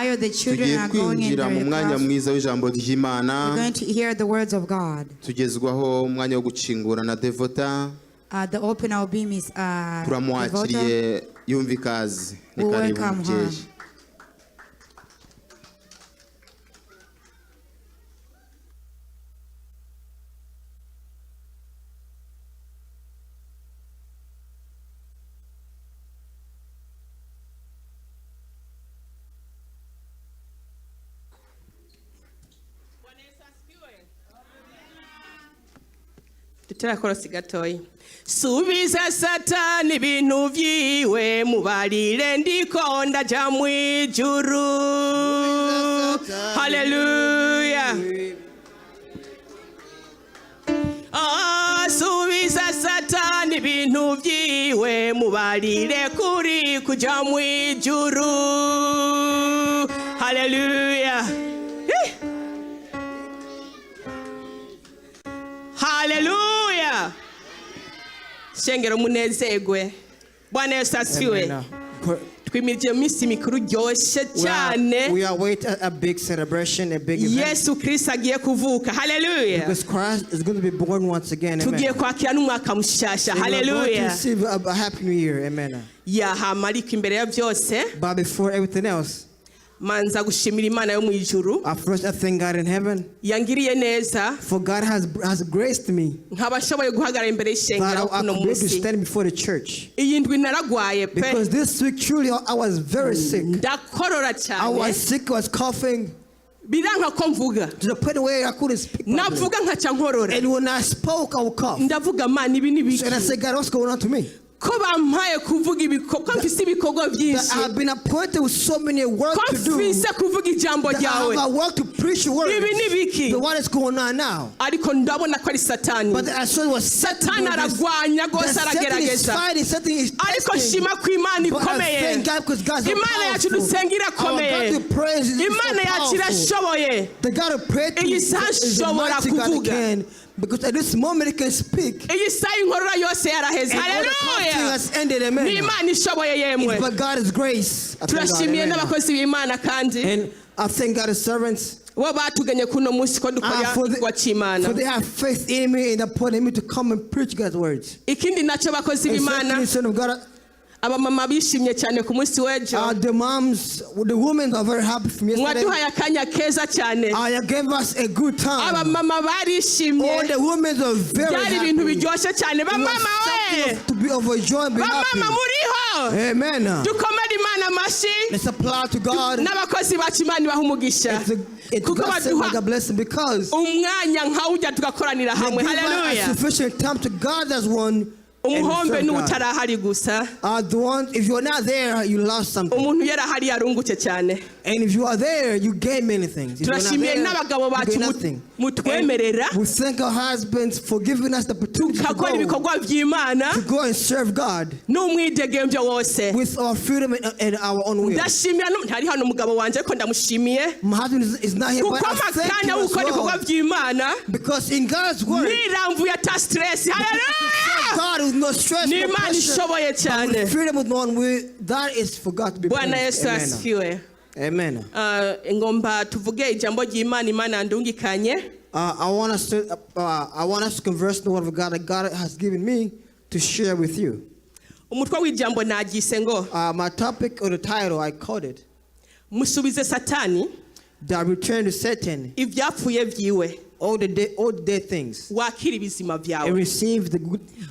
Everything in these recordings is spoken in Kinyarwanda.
while the children are going in their class, we're going to hear the words of God. The opener will be Miss Devota. We'll welcome her. Subiza Satani bintu vyiwe mubarire ndiko ndaja mwijuru. Hallelujah. Subiza Satani bintu vyiwe mubarire kuri kuja mwijuru. Hallelujah. Hallelujah. Shengero munezegwe. Bwana Yesu asifiwe. Twimije misi mikuru ryoshe cyane. We await a big celebration, a big event. Yesu Kristo agiye kuvuka. Hallelujah. Because Christ is going to be born once again. Amen. Tugiye kwakira n'umwaka mushasha. Hallelujah. Receive a happy new year. Amen. Ya hamarika imbere ya byose. But before everything else, manza gushimira Imana yo mu ijuru. First, I thank God in heaven. Yangiriye neza. For God has graced me. Nkabashoboye guhagarara imbere y'ishengero kuno munsi. To stand before the church. Iyi ndwi naragwaye pe. Because this week truly I was very sick. Ndakorora cyane. I was sick, I was coughing. Biranka ko mvuga. To the point where I couldn't speak. Navuga nkaca nkorora. And when I spoke, I would cough. Ndavuga man ibi ni biki. So I said, God, what's going on to me? I have been appointed with so many work to do. That I have a work to preach your word. But what is going on now? But I saw it was Satan is fighting, Satan is testing. But I thank God because God's so powerful. Our God to praise is so powerful. The God of praise is the mighty God who can. Because at this moment he can speak. Hallelujah. Has ended, amen. It's by God's grace. And I thank God's servants. For they have faith in me and upon me to come and preach God's words. And Son of God, the moms, the women are very happy from yesterday. I gave us a good time. All the women are very happy. To be overjoyed and be happy. Amen. Let's applaud to God. It's a blessing because they give us sufficient time to God as one. The one, if you're not there, you lost something. And if you are there, you gain many things. If you're not there, you gain nothing. We thank our husbands for giving us the opportunity to go and serve God with our freedom and our own will. My husband is not here, but I thank him as well. Because in God's word, God with no stress, no pressure, but with freedom with one will, that is for God to be praised. Amen. I want us to converse the word of God that God has given me to share with you. My topic or the title, I called it, Musubize Satani, the return to Satan. Ivyapfuye Vyiwe. All the dead things. Wakire Bizima Vyawe. And receive the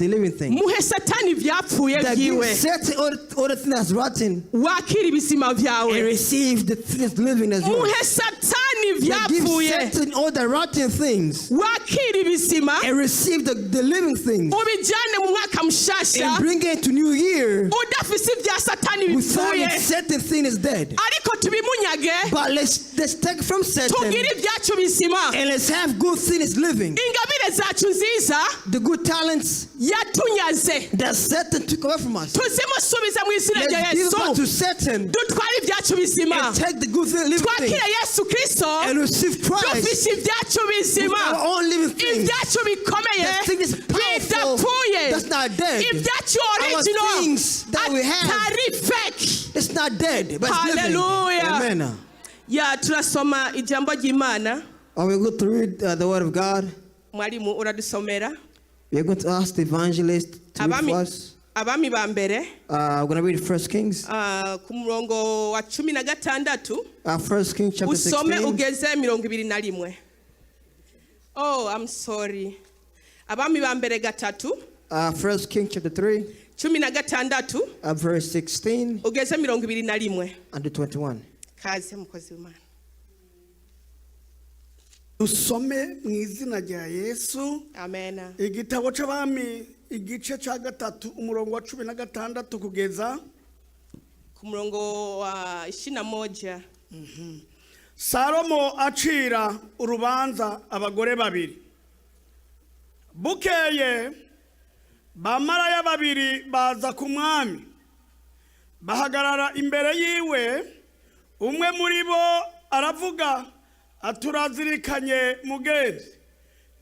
living things. Muhe Satani Ivyapfuye Vyiwe. Set all the things that's rotten. Wakire Bizima Vyawe. And receive the things living as well. Muhe Satani Ivyapfuye. Give Satan all the rotten things. Wakire Bizima. And receive the living things. Ubijane mu mwaka mushasha. And bring it to New Year. Udafise vya Satani bipfuye. Without certain thing is dead. Ariko tubimunyage. But let's take from Satan. Tugire ivyacu bizima. And let's have good things living. The good talents that Satan took away from us. Let's give back to Satan and take the good things living things and receive Christ with our own living things. That thing is powerful. That's not dead. Our things that we have, it's not dead, but it's living. Amen. Ya turasoma ijambo ry'Imana. Are we going to read the word of God? Mwalimu uradusomera. We are going to ask the evangelist to read for us. Abami ba mbere. We're going to read 1 Kings. Ku murongo wa 16. 1 Kings chapter 16. Usome ugeze 21. Oh, I'm sorry. Abami ba mbere gatatu. 1 Kings chapter 3. 16. Verse 16. Ugeze 21. And 21. Kaze mukozi w'Imana. Usome mu izina rya Yesu. Amen. Igitabo c'abami igice ca gatatu umurongo wa 16 kugeza ku murongo wa 21. Salomo acira urubanza abagore babiri. Bukeye bamaraya babiri baza ku mwami bahagarara imbere yiwe, umwe muri bo aravuga aturazirikanye mugenzi,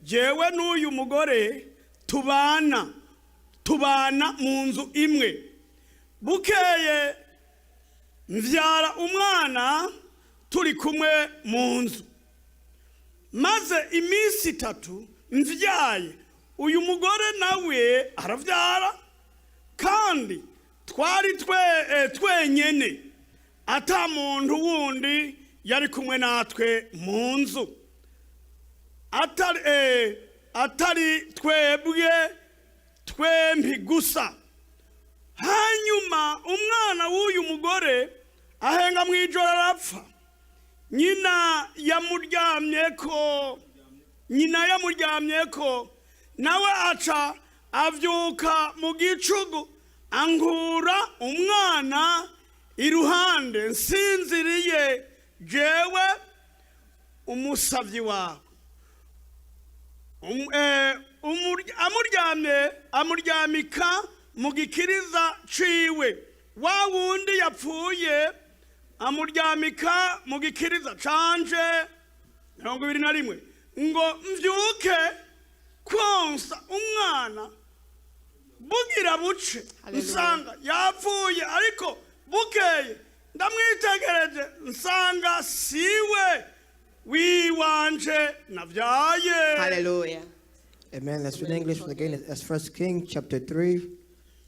jewe n'uyu mugore tubana mu nzu imwe. Bukeye mvyara umwana turi kumwe mu nzu, maze iminsi 3 mvyaye, uyu mugore nawe aravyara, kandi twari twenyene ata muntu wundi yari kumwe natwe mu nzu, atari twembi gusa. Hanyuma umwana w'uyu mugore ahenga mwijoro arapfa. Nyina yamuryamyeko nawe aca avyuka mu gicugu ankura umwana iruhande nsinziriye jewe umusavyi wawe. Amuryamika mu gikiriza ciwe, wa wundi yapfuye amuryamika mu gikiriza canje. 21 ngo mvyuke konsa umwana, bugira buce nsanga yapfuye, ariko bukeye ndamwitegereje nsanga siwe wiwanje navyaye. Hallelujah. Amen. Let's read English again. That's 1 Kings chapter 3,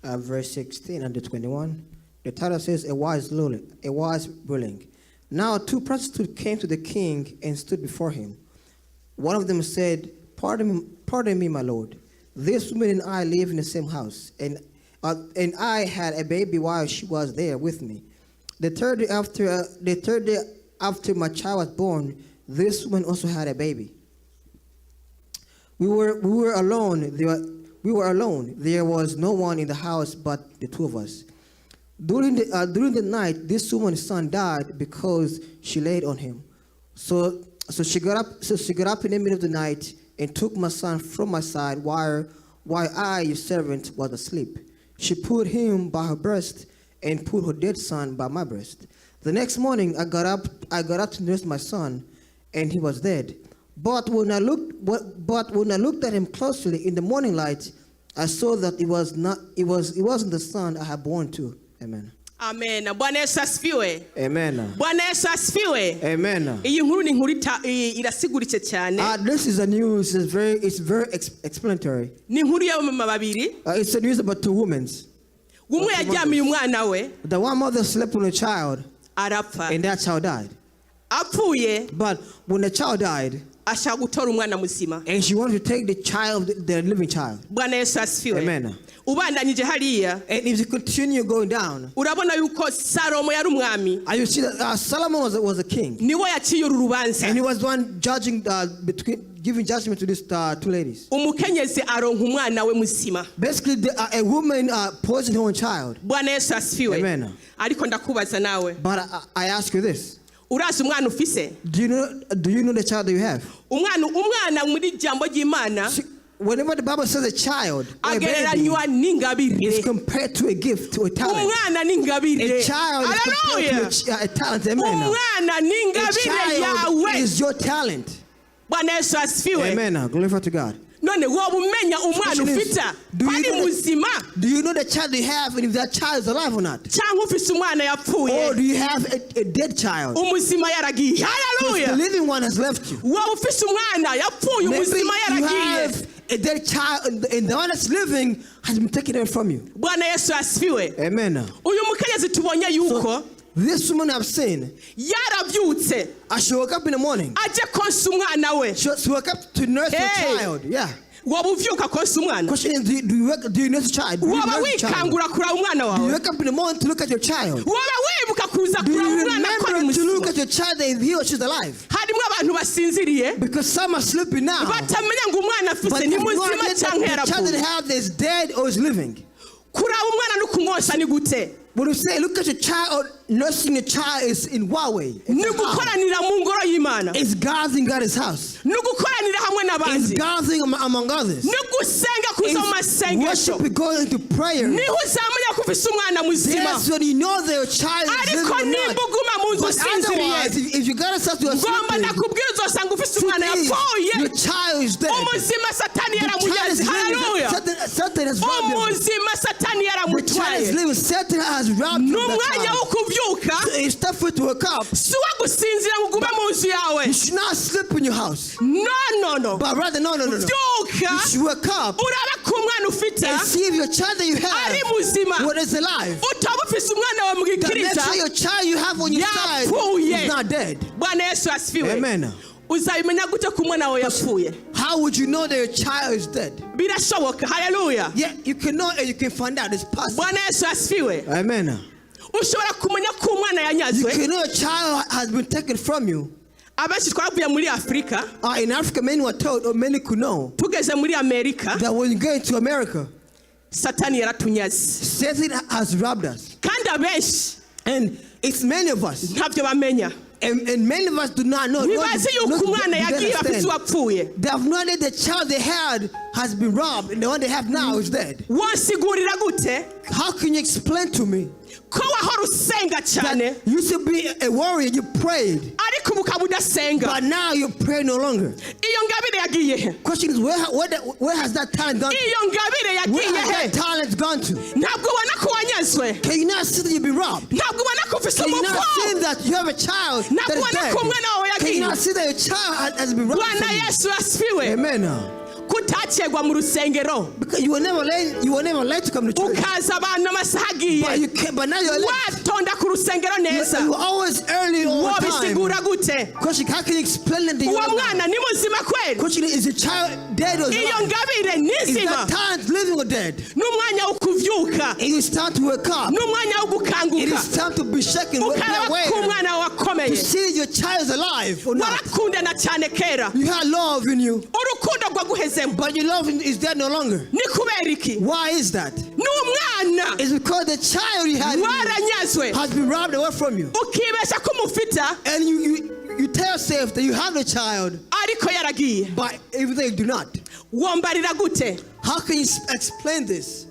verse 16 and 21. The title says, A wise ruling. Now 2 prostitutes came to the king and stood before him. One of them said, Pardon me, my lord. This woman and I live in the same house, and I had a baby while she was there with me. The third day after my child was born, this woman also had a baby. We were alone. There was no one in the house but the 2 of us. During the night, this woman's son died because she laid on him. So she got up in the middle of the night and took my son from my side while I, your servant, was asleep. She put him by her breast and put her dead son by my breast. The next morning, I got up to nurse my son, and he was dead. But when I looked at him closely in the morning light, I saw that it wasn't the son I had born to. Amen. Amen. Bwana Yesu asifiwe. Amen. Bwana Yesu asifiwe. Amen. Iyi nkuru ni inkuru irasiguritse cyane. This is a news. It's very explanatory. Ni inkuru y'abamama babiri. It's a news about 2 women. Umwe yaryamiye umwana we. The one mother slept on a child. Arapfa. And that child died. Apfuye. But when the child died, ashaka gutora umwana muzima. And she wanted to take the living child. Bwana Yesu asifiwe. Amen. Ubandanyije hariya. And if you continue going down, urabona yuko Salomo yari umwami. And you see that Solomon was a king. Niwe yaciye urubanza. And he was the one giving judgment to these 2 ladies. Umukenyezi aronka umwana we muzima. Basically, a woman poisoned her own child. Bwana Yesu asifiwe. Amen. Ariko ndakubaza nawe. But I ask you this. Urazi umwana ufise? Do you know the child that you have? Umwana muri jambo ry'Imana. Whenever the Bible says a child or a baby, it's compared to a gift, to a talent. A child is compared to a talent. Amen. A child is your talent. Amen. Glory to God. none woba umenya umwana ufite ari muzima? Do you know the child you have and if that child is alive or not? cyangwa ufise umwana yapfuye? Or do you have a dead child? umuzima yaragiye. Hallelujah. The living one has left you. woba ufise umwana yapfuye, umuzima You yaragiye. have a dead child and the one that's living has been taken away from you. Bwana Yesu asifiwe. Amen. Uyu mukenyezi tubonye yuko This woman I've seen, yarabyutse she woke up in the morning. aje konsa umwana we. She woke up to nurse her child. Yeah. woba uvyuka konsa umwana? Question is, do you nurse a child? Do you woba nurse a child? wikangura kuraba umwana Do you wawe? wake up in the morning to look at your child? woba wibuka kuza Do you kuraba umwana ko ari remember to look muzima? at your child that he or she's alive? harimo abantu basinziriye Because some are sleeping now. batamenya ngo umwana But afise ni the muzima cyangwa child that they yarapfuye. have is dead or is living. kuraba umwana no kumwosa ni gute? When you say look at your child or nursing your child is in Huawei. ni gukoranira mu ngoro y'Imana. It's God's in God's house. ni gukoranira hamwe It's n'abandi. God's thing among others. ni gusenga kuza mu It's masengesho. worship going into prayer. niho uzamenya ko ufise umwana muzima. That's when you know that your child is ariko living or nimba not. uguma mu nzu But usinziriye, otherwise, if you got yourself to a ngomba sleeping, ndakubwira uzosanga ufise umwana your yapfuye. child is dead. umuzima Satani The child is yaramugeze. living. Haleluya. Satan has robbed him. umuzima Satani The child is yaramutwaye. living. Satan has robbed him. n'umwanya wo kuvyuka It's tough for you to wake up. si uwo gusinzira ngo ugume mu nzu yawe. You should not sleep in your house. no But rather, no. You vyuka should wake up urabe ko umwana ufite and see if your child that you ari have, muzima. what is alive. utaba ufise umwana wawe mu That make gikiriza sure your child you have on your side yapfuye. is not dead. Bwana Yesu asifiwe. Amen. uzabimenya gute ko umwana wawe yapfuye? How would you know that your child is dead? birashoboka. Haleluya. Yeah, you can know and you can find out. It's possible. Bwana Yesu asifiwe. Amen. ushobora kumenya ko umwana You yanyazwe. can know a child has been taken from you. abenshi twavuye muri Afrika In Africa, many were told, or many could know, tugeze muri Amerika that when you go into America, Satani yaratunyaze. Satan has robbed us. kandi abenshi And it's many of us. ntabyo bamenya. And many of us do not know. ntibazi yuko umwana yagiye afise uwapfuye. They have no idea the child they had has been robbed, and the one they have now is dead. wansigurira gute How can you explain to me ko wahora usenga cyane that you used to be a warrior, you prayed, ariko ubu ukaba udasenga? but now you pray no longer? iyo ngabire yagiye he? Question is, where has that talent gone to? iyo ngabire Where yagiye has he? that talent gone to? ntabwo ubona ko wanyazwe? Can you not see that you've been robbed? ntabwo ubona ko ufise Can you not see umupfu? that you have a child that ntabwo is ubona ko umwana wawe dead? Can you yagiye? not see that your child has been robbed Bwana from you? Yesu asifiwe. Amen. kutacegwa mu rusengero Because you were never late to come to church. ukaza abantu amasaha agiye But now you're late. watonda ku rusengero neza. You were always early all the time. wobisigura gute? Question, how can you explain it to you? uwo mwana ni muzima kweli? Question, is the child dead or iyo alive? ngabire ni Is nzima. that talent living or dead? n'umwanya wo kuvyuka, It is time to wake up. n'umwanya wo It gukanguka, is time to be shaken. ukaraba ko umwana wawe To akomeye. see your child is alive or not. warakundana cyane kera, You had love in you, urukundo rwaguhezemo. but your love is dead no longer. ni kubera iki? Why is that? n'umwana It's because the child you had in you waranyazwe, has been robbed away from you. ukibesha ko umufita And you tell yourself that you have the child, ariko yaragiye. but even though you do not. wombarira gute? How can you explain this?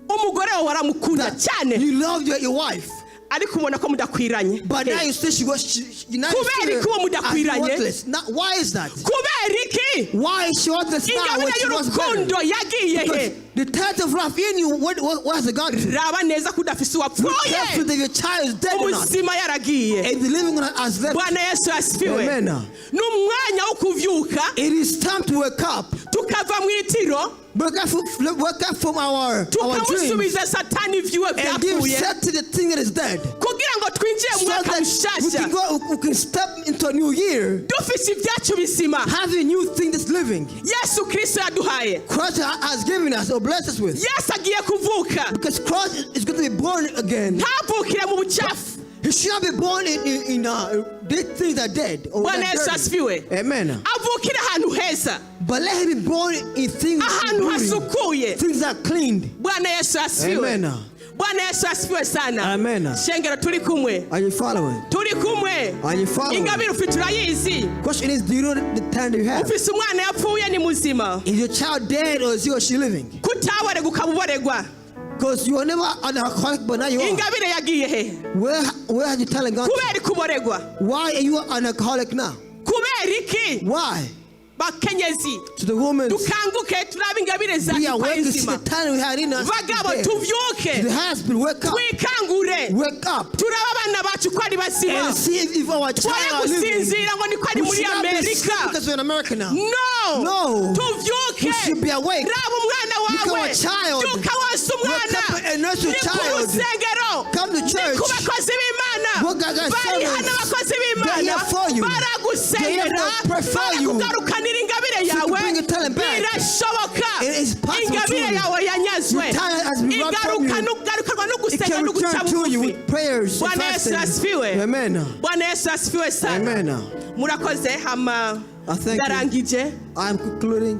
umugore wawe waramukunda cyane You love your wife, ariko ubona ko mudakwiranye. but now you say she was Kubera iki uwo mudakwiranye? worthless. Now, why is that? kubera iki? Why is she worthless now when ingabire she was better? y'urukundo yagiye Because he? the talent of love in you, what has it gone to? raba neza ko udafise Careful uwapfuye, that your child is dead or not. umuzima yaragiye. And the living one has left. Bwana Yesu asifiwe. Amen. n'umwanya wo kuvyuka It is time to wake up. tukava mu itiro Wake up from our dreams tukamusubiza Satani Vyiwe and give vyapfuye, set to the thing that is dead. kugira ngo twinjire mu So mwaka that mushasha we can step into a new year, dufise ibyacu bizima having a new thing that's living. Yesu Kristo yaduhaye. Christ has given us or blessed us with. Yesu agiye kuvuka, Because Christ is going to be born again. ntavukire mu bucafu. He should not be born in dead things that are dead. Or Bwana that Yesu dirty. asifiwe. Amen. avukire ahantu heza, But let him be born in things ahantu beauty, hasukuye. things that are cleaned. Bwana Yesu asifiwe. Amen. Bwana Yesu asifiwe sana. Amen. Shengero turi kumwe, Are you following? turi kumwe. Are you following? ingabire ufite urayizi. Question is, do you know the time you have? ufise umwana yapfuye ni muzima, Is your child dead or is he or she living? kutaborega ukabuboregwa. Because you were never an alcoholic, but now you are. ingabire yagiye he? Where has your talent gone? kubera kuboregwa. Why are you an alcoholic now? kubera iki? Why? bakenyezi to the women, dukanguke turabe ingabire za we awake to Bizima the talent we had in us. bagabo today. tuvyuke The husband, wake up. twikangure Wake up. turaba abana bacu ko ari bazima And see if our twoye child is living. gusinzira ngo ni ko ari We muri should not be asleep Amerika because we're in America now. no We tuvyuke should be awake. raba umwana Look at wawe our child. byuka wonsa umwana Wake up and nurse your ni ku child. rusengero Come to ni church. ku bakozi b'Imana What God has bari servants. hano abakozi They're b'Imana here for you. baragusengera They're here to pray for you. barakugarukanira ingabire So to yawe bring your talent back. birashoboka It is possible ingabire to you. yawe yanyazwe Your talent has been robbed from you. igarukanwa no It gusenga can no guca return to you bugufi with prayers and Bwana Yesu fasting. asifiwe Amen. Bwana Yesu asifiwe sana Amen. murakoze hama I thank you. ndarangije I'm concluding.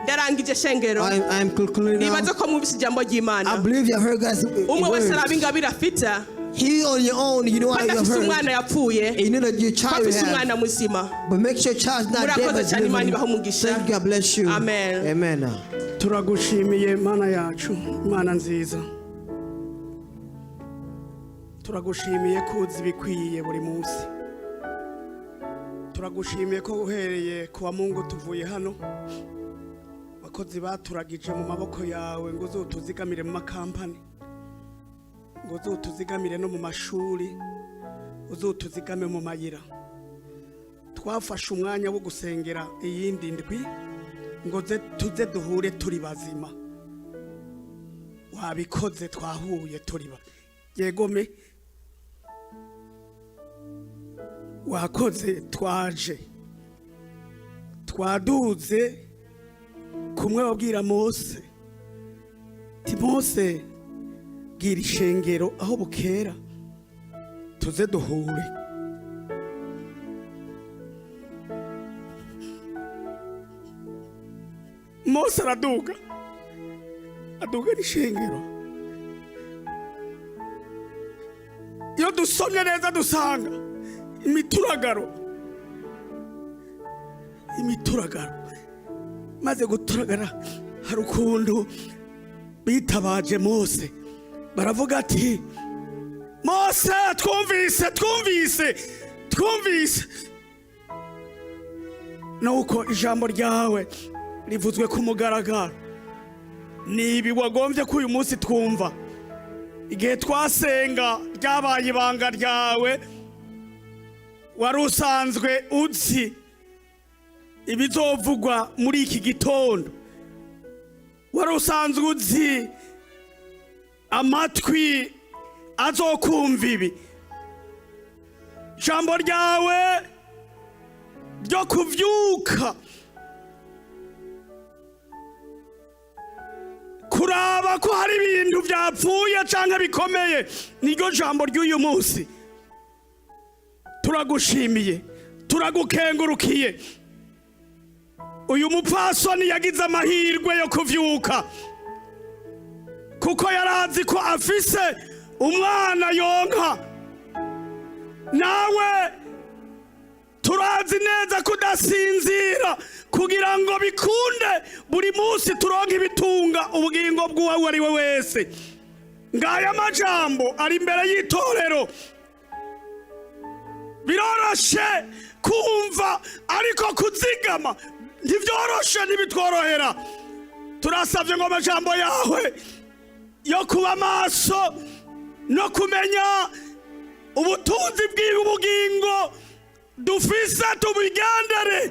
ndarangije shengero I'm concluding now. nibaza ko mwumvise ijambo I ry'Imana believe you heard God's umwe wese araba words. ingabire afite He on your own, you know what you afise heard. umwana yapfuye And you know that your ko child afise has. umwana muzima But make sure your child's not dead. murakoze but cyane Imana living. ibahe umugisha Thank you. God bless you. Amen. Amen. turagushimiye mana yacu mana nziza turagushimiye ko uzi ibikwiye buri munsi turagushimiye ko uhereye ku wa Mungu tuvuye hano abakozi baturagije mu maboko yawe ngo uzutuzigamire mu makampani ngo uzutuzigamire no mu mashuri uzutuzigame mu mayira twafashe umwanya wo gusengera iyindi ndwi ngo tuze duhure turi bazima wabikoze twahuye turi yegome wakoze twaje twaduze kumwe wabwira Mose ti Mose bwira ishengero aho bukera tuze duhure Mose araduga n'ishengero iyo dusomye neza dusanga imituragaro maze guturagara hari ukuntu bitabaje Mose baravuga ati Mose twumvise nuko ijambo ryawe rivuzwe ku mugaragaro nibi wagombye ko uyu munsi twumva igihe twasenga ryabaye ibanga ryawe wari usanzwe uzi ibizovugwa muri iki gitondo wari usanzwe uzi amatwi azokumva ibi ijambo ryawe ryo kuvyuka kuraba ko hari ibintu byapfuye canke bikomeye niryo jambo ry'uyu munsi turagushimiye turagukengurukiye uyu mupfasoni yagize amahirwe yo kuvyuka kuko yarazi ko afise umwana yonka nawe turazi neza kudasinzira kugira ngo bikunde buri munsi turonke ibitunga ubugingo bw'uwo ari we wese ngaya amajambo ari imbere y'itorero biroroshe kumva ariko kuzigama ntivyoroshe ntibitworohera turasavye ngo amajambo yawe yo kuba maso no kumenya ubutunzi bw'ubugingo dufise tubigendere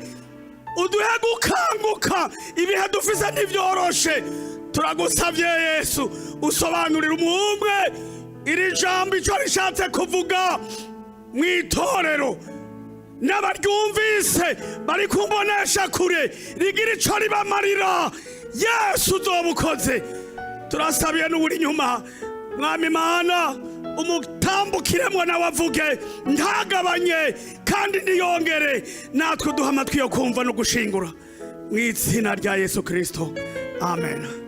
uduhe gukanguka ibihe dufise ntivyoroshe turagusavye Yesu usobanurira umwumwe iri jambo ico rishatse kuvuga mw'itorero n'abaryumvise bari kumbonesha kure rigira ico ribamarira Yesu uzobukoze turasabiye n'uburi inyuma mwami Imana umutambukiremwo nawe avuge ntagabanye kandi ntiyongere natwe duha amatwi yo kumva no gushingura mu izina rya Yesu Kristo amen.